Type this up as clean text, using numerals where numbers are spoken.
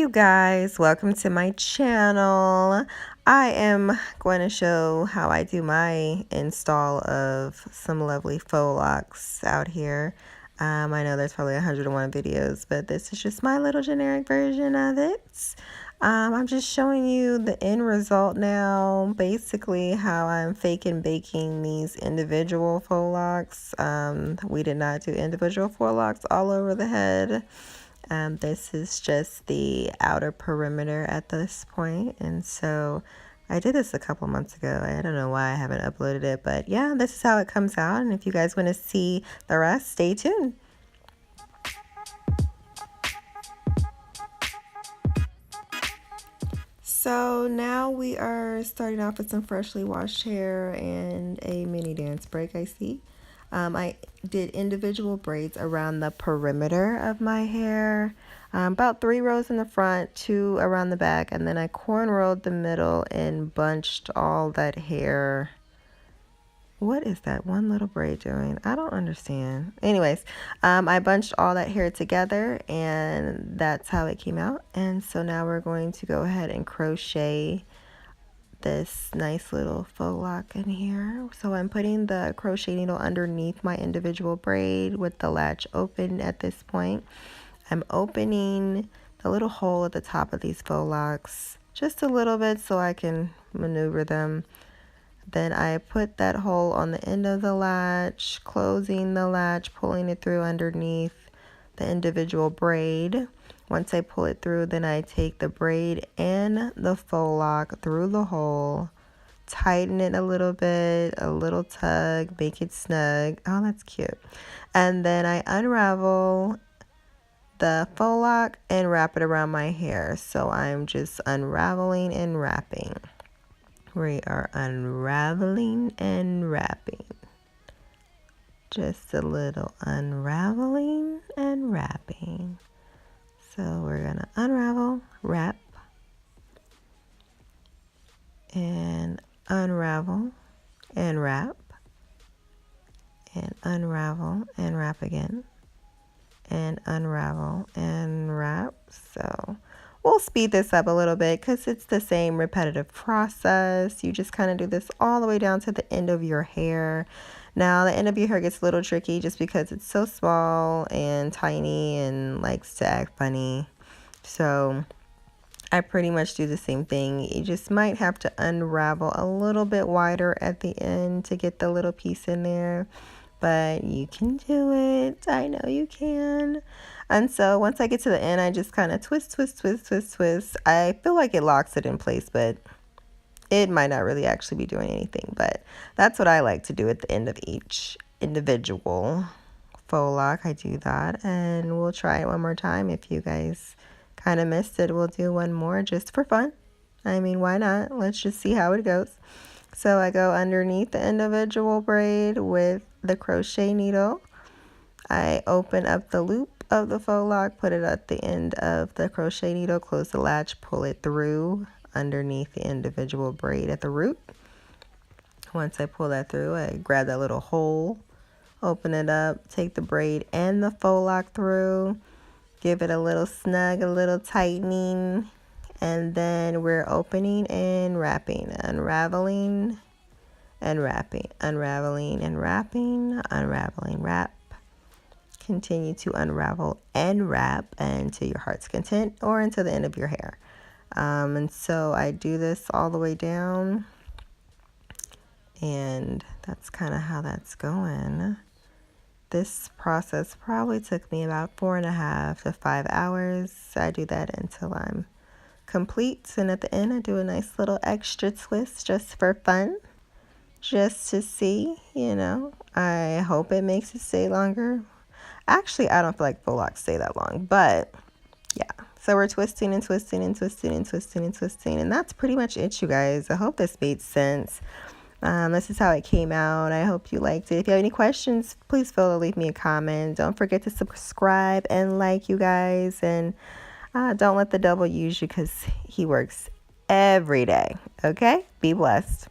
you guys, welcome to my channel. I am going to show how I do my install of some lovely faux locks out here. I know there's probably 101 videos, but this is just my little generic version of it. I'm just showing you the end result now, basically how I'm fake and baking these individual faux locks. We did not do individual faux locks all over the head. This is just the outer perimeter at this point, and so I did this a couple months ago. I don't know why I haven't uploaded it, but yeah, this is how it comes out, and if you guys want to see the rest, stay tuned. So now we are starting off with some freshly washed hair and a mini dance break, I see. I did individual braids around the perimeter of my hair, about 3 rows in the front, 2 around the back, and then I cornrowed the middle and bunched all that hair. What is that one little braid doing? I don't understand. Anyways, I bunched all that hair together, and that's how it came out. And so now we're going to go ahead and crochet this nice little faux lock in here. So I'm putting the crochet needle underneath my individual braid with the latch open at this point. I'm opening the little hole at the top of these faux locks just a little bit so I can maneuver them. Then I put that hole on the end of the latch, closing the latch, pulling it through underneath the individual braid. Once I pull it through, then I take the braid and the faux lock through the hole, tighten it a little tug, make it snug. Oh, that's cute. And then I unravel the faux lock and wrap it around my hair. So I'm just unraveling and wrapping. We are unraveling and wrapping. Just a little unraveling and wrapping. So we're going to unravel, wrap, and unravel and wrap, and unravel and wrap again, and unravel and wrap. So we'll speed this up a little bit because it's the same repetitive process. You just kind of do this all the way down to the end of your hair. Now, the end of your hair gets a little tricky just because it's so small and tiny and likes to act funny. So I pretty much do the same thing. You just might have to unravel a little bit wider at the end to get the little piece in there. But you can do it. I know you can. And so once I get to the end, I just kind of twist, twist, twist, twist, twist. I feel like it locks it in place, but it might not really actually be doing anything, but that's what I like to do at the end of each individual faux lock. I do that, and we'll try it one more time. If you guys kind of missed it, we'll do one more just for fun. I mean, why not? Let's just see how it goes. So I go underneath the individual braid with the crochet needle. I open up the loop of the faux lock, put it at the end of the crochet needle, close the latch, pull it through underneath the individual braid at the root. Once I pull that through, I grab that little hole, open it up, take the braid and the faux lock through, give it a little snug, a little tightening, and then we're opening and wrapping, unraveling and wrapping, unraveling and wrapping, unraveling, wrap. Continue to unravel and wrap until your heart's content or until the end of your hair. And so I do this all the way down, and that's kind of how that's going. This process probably took me about 4.5 to 5 hours. I do that until I'm complete, and at the end I do a nice little extra twist just for fun, just to see, you know. I hope it makes it stay longer. Actually, I don't feel like faux locks stay that long, but yeah. So we're twisting and twisting and twisting and twisting and twisting, and that's pretty much it, you guys. I hope this made sense. This is how it came out. I hope you liked it. If you have any questions, please feel to leave me a comment. Don't forget to subscribe and like, you guys, and don't let the devil use you because he works every day. Okay? Be blessed.